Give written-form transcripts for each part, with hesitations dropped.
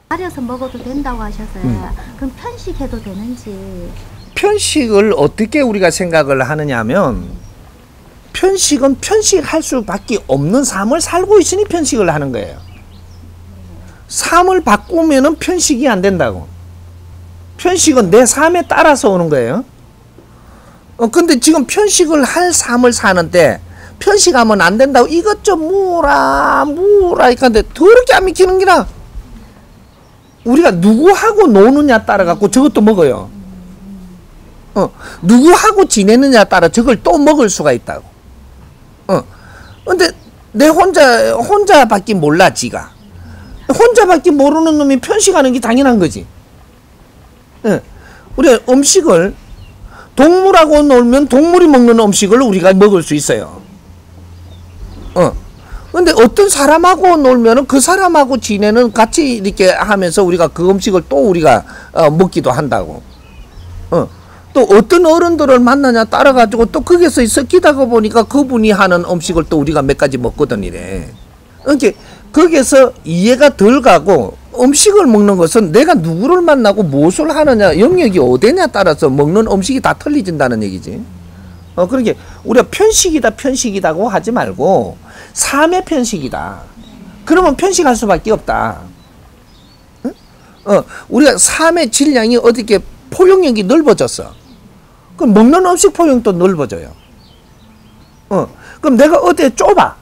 가려서 먹어도 된다고 하셔서요. 그럼 편식해도 되는지. 편식을 어떻게 우리가 생각을 하느냐 하면, 편식은 편식할 수밖에 없는 삶을 살고 있으니 편식을 하는 거예요. 삶을 바꾸면은 편식이 안 된다고. 편식은 내 삶에 따라서 오는 거예요. 근데 지금 편식을 할 삶을 사는데 편식하면 안 된다고 이것 좀 무라 이런데 더럽게 안 믿기는 기라. 우리가 누구하고 노느냐 따라 갖고 저것도 먹어요. 누구하고 지내느냐 따라 저걸 또 먹을 수가 있다고. 근데 내 혼자밖에 몰라. 지가 혼자밖에 모르는 놈이 편식하는 게 당연한 거지. 우리가 음식을 동물하고 놀면 동물이 먹는 음식을 우리가 먹을 수 있어요. 근데 어떤 사람하고 놀면은 그 사람하고 지내는 같이 이렇게 하면서 우리가 그 음식을 또 우리가 먹기도 한다고. 또 어떤 어른들을 만나냐 따라가지고 또 거기서 섞이다가 보니까 그분이 하는 음식을 또 우리가 몇 가지 먹거든 이래. 그러니까 거기서 이해가 덜 가고, 음식을 먹는 것은 내가 누구를 만나고 무엇을 하느냐, 영역이 어디냐 따라서 먹는 음식이 다 틀려진다는 얘기지. 그러니까 우리가 편식이다고 하지 말고 삶의 편식이다. 그러면 편식할 수밖에 없다. 응? 우리가 삶의 질량이 어떻게 포용력이 넓어졌어. 그럼 먹는 음식 포용도 넓어져요. 그럼 내가 어디에 좁아.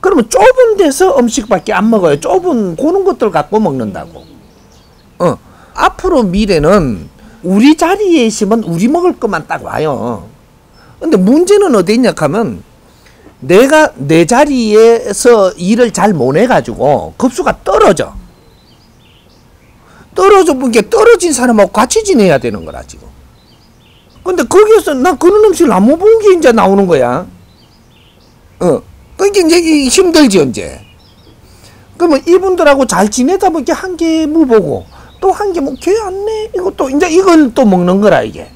그러면 좁은 데서 음식밖에 안 먹어요. 좁은 그런 것들 갖고 먹는다고. 앞으로 미래는 우리 자리에 있으면 우리 먹을 것만 딱 와요. 근데 문제는 어디 있냐 하면, 내가 내 자리에서 일을 잘 못 해가지고 급수가 떨어져. 보니까 떨어진 사람하고 같이 지내야 되는 거라 지금. 근데 거기에서 나 그런 음식을 안 먹은 게 이제 나오는 거야. 그러니까 이제 힘들지 이제. 그러면 이분들하고 잘 지내다 보니까 한 개 무보고 또 한 개 뭐 걔 안 내. 이것도 이제 이걸 또 먹는 거라 이게.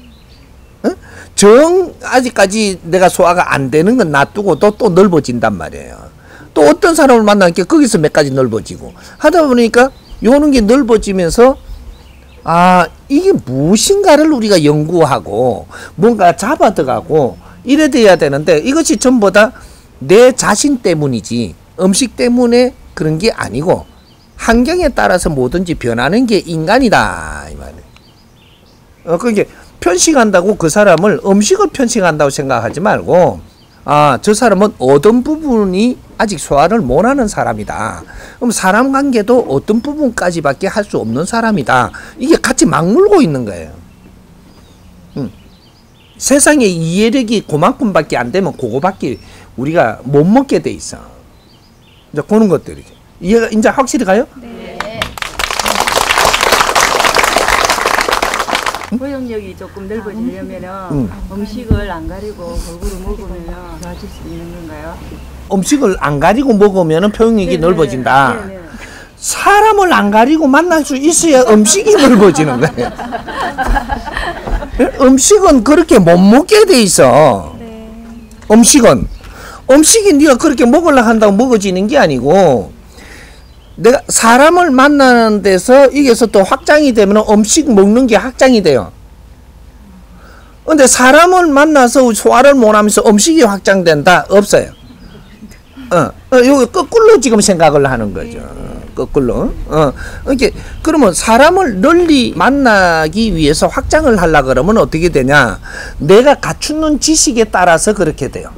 아직까지 내가 소화가 안 되는 건 놔두고 또 넓어진단 말이에요. 또 어떤 사람을 만나니까 거기서 몇 가지 넓어지고 하다 보니까 요런 게 넓어지면서, 이게 무엇인가를 우리가 연구하고 뭔가 잡아들어가고 이래 돼야 되는데, 이것이 전부 다 내 자신 때문이지 음식 때문에 그런 게 아니고, 환경에 따라서 뭐든지 변하는 게 인간이다 이 말이에요. 그게 편식한다고 그 사람을 음식을 편식한다고 생각하지 말고, 저 사람은 어떤 부분이 아직 소화를 못하는 사람이다. 그럼 사람 관계도 어떤 부분까지밖에 할 수 없는 사람이다. 이게 같이 맞물고 있는 거예요. 세상에 이해력이 그만큼밖에 안 되면 그거밖에 우리가 못 먹게 돼 있어. 이제 그런 것들이죠. 이해가 이제 확실히 가요? 네. 포용력이 조금 넓어지려면은 음식을 안 가리고 골고루 먹으면 좋아질 수 있는 건가요? 음식을 안 가리고 먹으면 포용력이 넓어진다. 네네. 사람을 안 가리고 만날 수 있어야 음식이 넓어지는 거예요. 음식은 그렇게 못 먹게 돼 있어. 음식이 네가 그렇게 먹으려고 한다고 먹어지는 게 아니고, 내가 사람을 만나는 데서 이게서 또 확장이 되면 음식 먹는 게 확장이 돼요. 근데 사람을 만나서 소화를 못하면서 음식이 확장된다? 없어요. 요거 거꾸로 지금 생각을 하는 거죠. 거꾸로. 이렇게 그러면 사람을 널리 만나기 위해서 확장을 하려고 그러면 어떻게 되냐? 내가 갖추는 지식에 따라서 그렇게 돼요.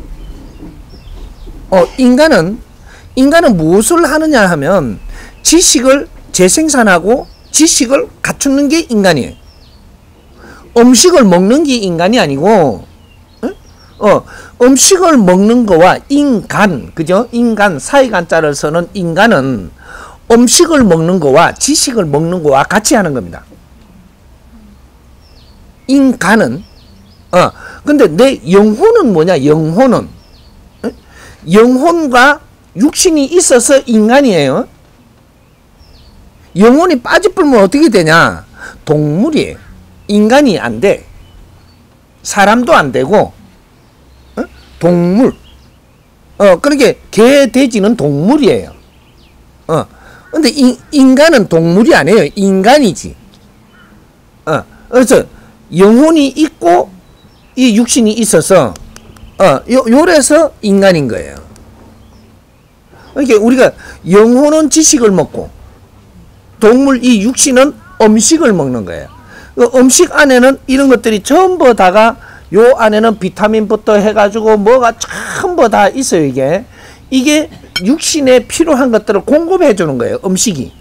인간은 무엇을 하느냐 하면 지식을 재생산하고 지식을 갖추는 게 인간이에요. 음식을 먹는 게 인간이 아니고, 음식을 먹는 거와 인간, 그죠? 인간, 사이간자를 쓰는 인간은 음식을 먹는 거와 지식을 먹는 거와 같이 하는 겁니다. 인간은, 근데 내 영혼은 뭐냐? 영혼과 육신이 있어서 인간이에요. 영혼이 빠져버리면 어떻게 되냐? 동물이에요. 인간이 안 돼. 사람도 안 되고, 동물. 그러니까 개, 돼지는 동물이에요. 근데 인간은 동물이 아니에요. 인간이지. 그래서 영혼이 있고 이 육신이 있어서 요래서 인간인 거예요. 그러니까 우리가 영혼은 지식을 먹고 동물 이 육신은 음식을 먹는 거예요. 그 음식 안에는 이런 것들이 전부 다가 요 안에는 비타민부터 해가지고 뭐가 전부 다 있어요. 이게 육신에 필요한 것들을 공급해 주는 거예요. 음식이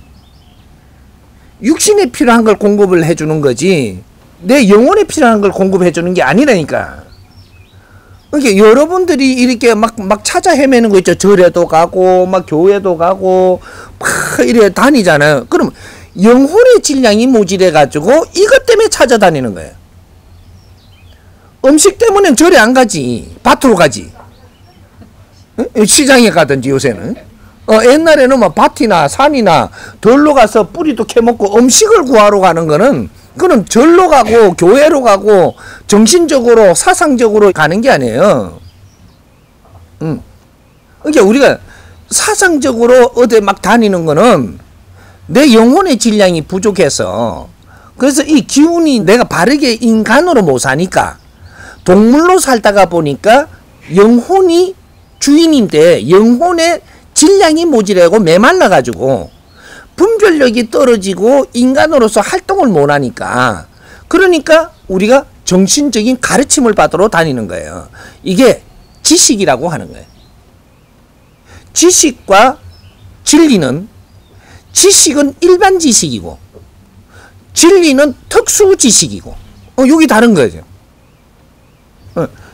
육신에 필요한 걸 공급을 해주는 거지 내 영혼에 필요한 걸 공급해 주는 게 아니라니까. 그러니까 여러분들이 이렇게 막 찾아 헤매는 거 있죠. 절에도 가고 막 교회도 가고 막 이래 다니잖아요. 그럼 영혼의 질량이 모질해 가지고 이것 때문에 찾아다니는 거예요. 음식 때문에 절에 안 가지. 밭으로 가지. 시장에 가든지 요새는. 옛날에는 뭐 밭이나 산이나 들로 가서 뿌리도 캐먹고 음식을 구하러 가는 거는 그는 절로 가고 교회로 가고 정신적으로 사상적으로 가는 게 아니에요. 그러니까 우리가 사상적으로 어디 막 다니는 거는 내 영혼의 질량이 부족해서 그래서 이 기운이 내가 바르게 인간으로 못 사니까 동물로 살다가 보니까 영혼이 주인인데 영혼의 질량이 모자라고 메말라 가지고 분별력이 떨어지고 인간으로서 활동을 못 하니까 그러니까 우리가 정신적인 가르침을 받으러 다니는 거예요. 이게 지식이라고 하는 거예요. 지식과 진리는 지식은 일반 지식이고 진리는 특수 지식이고 여기 다른 거죠.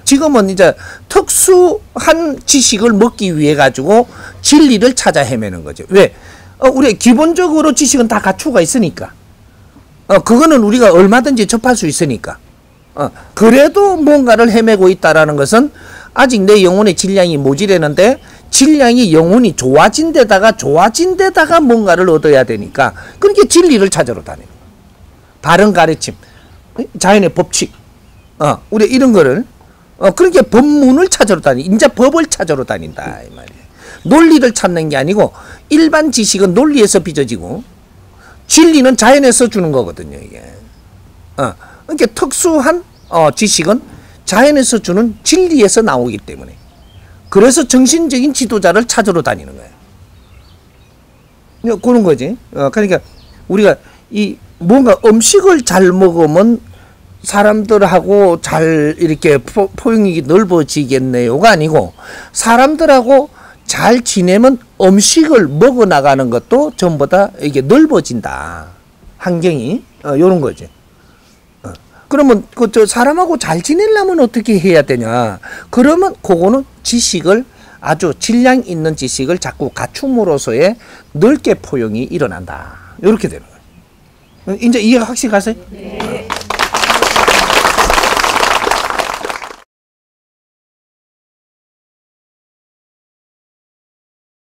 지금은 이제 특수한 지식을 먹기 위해 가지고 진리를 찾아 헤매는 거죠. 왜? 우리 기본적으로 지식은 다 갖추고 있으니까. 그거는 우리가 얼마든지 접할 수 있으니까. 그래도 뭔가를 헤매고 있다라는 것은 아직 내 영혼의 질량이 모자라는데 질량이 영혼이 좋아진 데다가 뭔가를 얻어야 되니까 그렇게 진리를 찾으러 다니는 거예요. 바른 가르침, 자연의 법칙, 우리 이런 거를 그렇게 법문을 찾으러 이제 법을 찾으러 다닌다 이 말이에요. 논리를 찾는 게 아니고 일반 지식은 논리에서 빚어지고 진리는 자연에서 주는 거거든요. 이게 그러니까 특수한 지식은 자연에서 주는 진리에서 나오기 때문에 그래서 정신적인 지도자를 찾으러 다니는 거예요. 그런 거지. 그러니까 우리가 이 뭔가 음식을 잘 먹으면 사람들하고 잘 이렇게 포용력이 넓어지겠네요가 아니고 사람들하고 잘 지내면 음식을 먹어 나가는 것도 전부 다 이게 넓어진다. 환경이 요런 거지. 그러면 저 사람하고 잘 지내려면 어떻게 해야 되냐? 그러면 그거는 지식을 아주 질량 있는 지식을 자꾸 갖춤으로써의 넓게 포용이 일어난다. 이렇게 되는 거예요. 이제 이해가 확실히 가세요? 네.